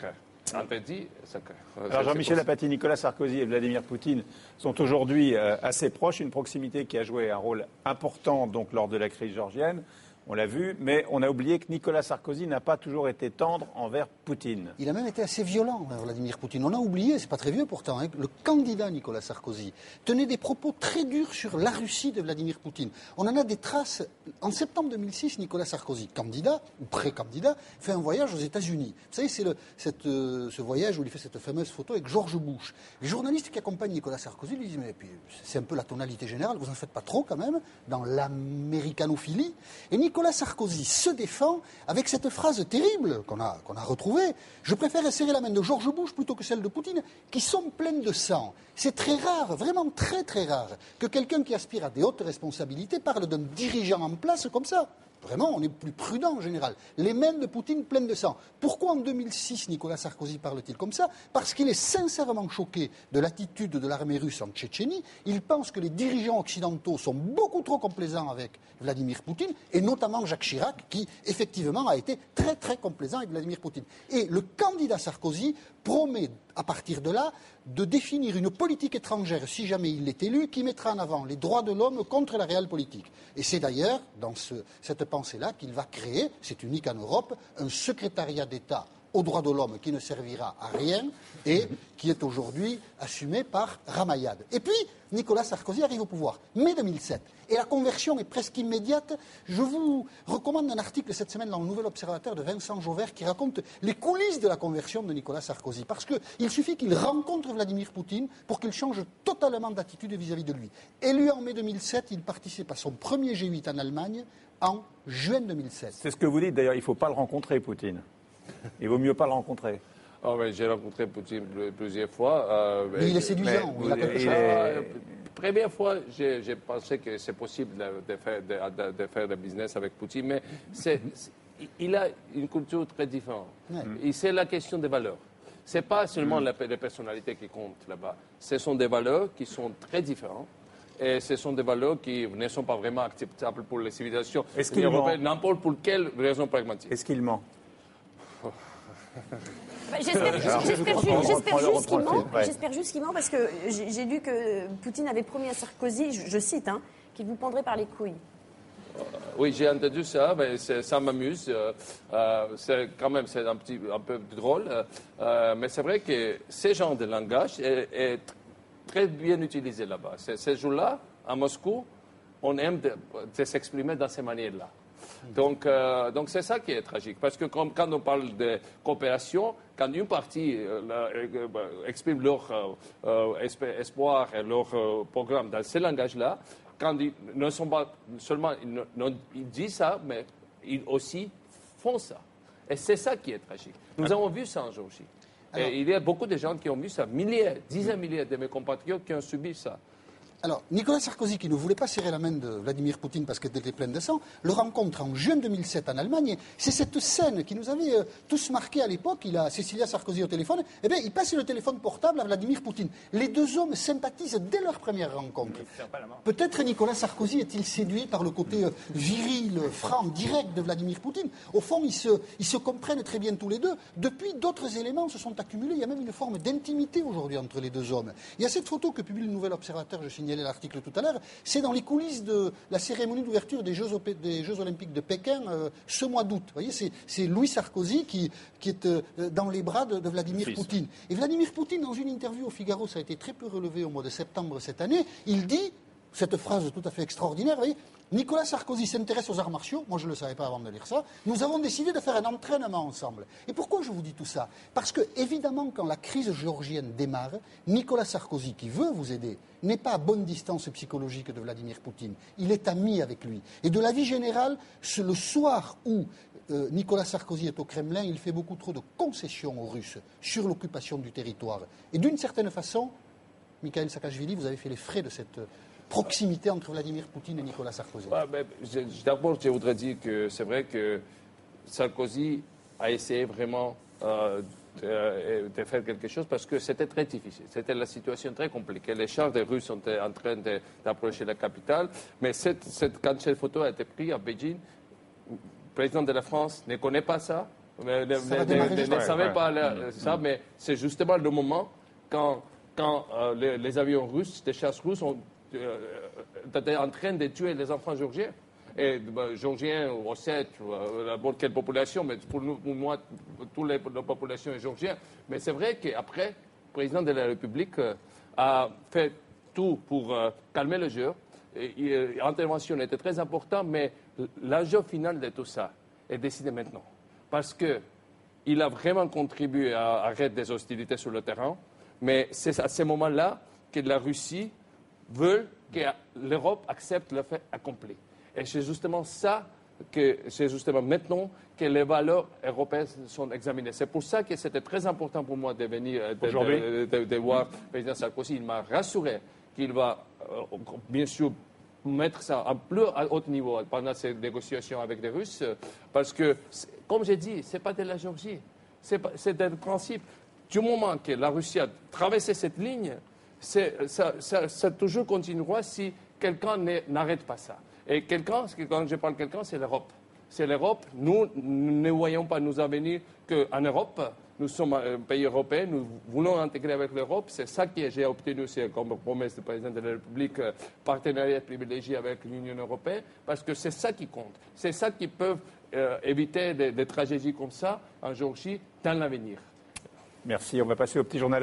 secret. Interdit, secret. Alors Jean-Michel Apathy, Nicolas Sarkozy et Vladimir Poutine sont aujourd'hui assez proches, une proximité qui a joué un rôle important donc, lors de la crise géorgienne. On l'a vu, mais on a oublié que Nicolas Sarkozy n'a pas toujours été tendre envers Poutine. Il a même été assez violent envers Vladimir Poutine. On a oublié, c'est pas très vieux pourtant, hein, le candidat Nicolas Sarkozy tenait des propos très durs sur la Russie de Vladimir Poutine. On en a des traces. En septembre 2006, Nicolas Sarkozy, candidat ou pré-candidat, fait un voyage aux États-Unis. Vous savez, c'est ce voyage où il fait cette fameuse photo avec George Bush. Les journalistes qui accompagnent Nicolas Sarkozy lui disent mais puis, c'est un peu la tonalité générale, vous en faites pas trop quand même dans l'américanophilie. Et Nicolas Sarkozy se défend avec cette phrase terrible qu'on a retrouvée. Je préfère serrer la main de George Bush plutôt que celle de Poutine, qui sont pleines de sang. C'est très rare, vraiment très très rare, que quelqu'un qui aspire à des hautes responsabilités parle d'un dirigeant en place comme ça. Vraiment, on est plus prudent en général. Les mains de Poutine pleines de sang. Pourquoi en 2006 Nicolas Sarkozy parle-t-il comme ça ? Parce qu'il est sincèrement choqué de l'attitude de l'armée russe en Tchétchénie. Il pense que les dirigeants occidentaux sont beaucoup trop complaisants avec Vladimir Poutine, et notamment Jacques Chirac, qui effectivement a été très très complaisant avec Vladimir Poutine. Et le candidat Sarkozy promet à partir de là de définir une politique étrangère, si jamais il est élu, qui mettra en avant les droits de l'homme contre la réelle politique. Et c'est d'ailleurs dans cette pensée-là qu'il va créer, c'est unique en Europe, un secrétariat d'État aux droits de l'homme qui ne servira à rien et qui est aujourd'hui assumé par Ramayad. Et puis, Nicolas Sarkozy arrive au pouvoir, mai 2007. Et la conversion est presque immédiate. Je vous recommande un article cette semaine dans le Nouvel Observateur de Vincent Jauvert qui raconte les coulisses de la conversion de Nicolas Sarkozy. Parce qu'il suffit qu'il rencontre Vladimir Poutine pour qu'il change totalement d'attitude vis-à-vis de lui. Élu en mai 2007, il participe à son premier G8 en Allemagne en juin 2007. C'est ce que vous dites d'ailleurs, il ne faut pas le rencontrer, Poutine. Il vaut mieux pas le rencontrer. Oh, mais j'ai rencontré Poutine plusieurs fois. Mais il est séduisant, il a quelque chose. Première fois, j'ai pensé que c'est possible de faire du business avec Poutine, mais il a une culture très différente. Ouais. Et c'est la question des valeurs. Ce n'est pas seulement les personnalités qui comptent là-bas. Ce sont des valeurs qui sont très différentes. Et ce sont des valeurs qui ne sont pas vraiment acceptables pour les civilisations européennes, n'importe pour quelle raison pragmatique. Est-ce qu'il ment ? J'espère juste qu'il ment parce que j'ai lu que Poutine avait promis à Sarkozy, je cite, qu'il vous prendrait par les couilles. Oui, j'ai entendu ça, mais ça m'amuse. C'est un peu drôle, mais c'est vrai que ce genre de langage est très bien utilisé là-bas. Ces jours-là, à Moscou, on aime de s'exprimer dans ces manières-là. Donc c'est ça qui est tragique, parce que quand on parle de coopération, quand une partie exprime leur espoir et leur programme dans ce langage-là, quand ils ne sont pas seulement ils disent ça, mais ils aussi font ça. Et c'est ça qui est tragique. Nous avons vu ça en Géorgie. Et il y a beaucoup de gens qui ont vu ça, dizaines de milliers de mes compatriotes qui ont subi ça. Alors, Nicolas Sarkozy, qui ne voulait pas serrer la main de Vladimir Poutine parce qu'elle était pleine de sang, le rencontre en juin 2007 en Allemagne. C'est cette scène qui nous avait tous marqués à l'époque. Il a Cécilia Sarkozy au téléphone. Eh bien, il passe le téléphone portable à Vladimir Poutine. Les deux hommes sympathisent dès leur première rencontre. Peut-être Nicolas Sarkozy est-il séduit par le côté viril, franc, direct de Vladimir Poutine. Au fond, ils se comprennent très bien tous les deux. Depuis, d'autres éléments se sont accumulés. Il y a même une forme d'intimité aujourd'hui entre les deux hommes. Il y a cette photo que publie le Nouvel Observateur, je signalais l'article tout à l'heure, c'est dans les coulisses de la cérémonie d'ouverture des Jeux Olympiques de Pékin ce mois d'août. Vous voyez, c'est Louis Sarkozy qui est dans les bras de Vladimir Poutine. Et Vladimir Poutine, dans une interview au Figaro, ça a été très peu relevé au mois de septembre cette année, il dit, cette phrase tout à fait extraordinaire, vous voyez, Nicolas Sarkozy s'intéresse aux arts martiaux, moi je ne le savais pas avant de lire ça, nous avons décidé de faire un entraînement ensemble. Et pourquoi je vous dis tout ça ? Parce que, évidemment, quand la crise géorgienne démarre, Nicolas Sarkozy, qui veut vous aider, n'est pas à bonne distance psychologique de Vladimir Poutine. Il est ami avec lui. Et de l'avis général, le soir où Nicolas Sarkozy est au Kremlin, il fait beaucoup trop de concessions aux Russes sur l'occupation du territoire. Et d'une certaine façon, Mikhail Saakashvili, vous avez fait les frais de cette proximité entre Vladimir Poutine et Nicolas Sarkozy. D'abord, je voudrais dire que c'est vrai que Sarkozy a essayé vraiment de faire quelque chose parce que c'était très difficile. C'était la situation très compliquée. Les chars des Russes sont en train d'approcher la capitale. Mais quand cette photo a été prise à Beijing, le président de la France ne connaît pas ça. ne savaient pas ça, mais c'est justement le moment quand les avions russes, des chasses russes, étaient en train de tuer les enfants géorgiens. Et géorgiens, ossètes, n'importe quelle population, mais pour moi, toute la population est géorgienne. Mais c'est vrai qu'après, le président de la République a fait tout pour calmer le jeu. L'intervention était très importante, mais l'enjeu final de tout ça est décidé maintenant. Parce qu'il a vraiment contribué à arrêter des hostilités sur le terrain, mais c'est à ce moment-là que la Russie veut que l'Europe accepte le fait accompli. Et c'est justement maintenant que les valeurs européennes sont examinées. C'est pour ça que c'était très important pour moi de venir de voir le président Sarkozy. Il m'a rassuré qu'il va, bien sûr, mettre ça à plus haut niveau pendant ces négociations avec les Russes, parce que, comme j'ai dit, ce n'est pas de la Géorgie, c'est un principe. Du moment que la Russie a traversé cette ligne, ça toujours continuera si quelqu'un n'arrête pas ça. Et quelqu'un, quand je parle de quelqu'un, c'est l'Europe. C'est l'Europe. Nous ne voyons pas nous avenir qu'en Europe. Nous sommes un pays européen, nous voulons intégrer avec l'Europe. C'est ça que j'ai obtenu aussi comme promesse du président de la République, partenariat privilégié avec l'Union européenne, parce que c'est ça qui compte. C'est ça qui peut éviter des tragédies comme ça en Géorgie dans l'avenir. Merci. On va passer au petit journal.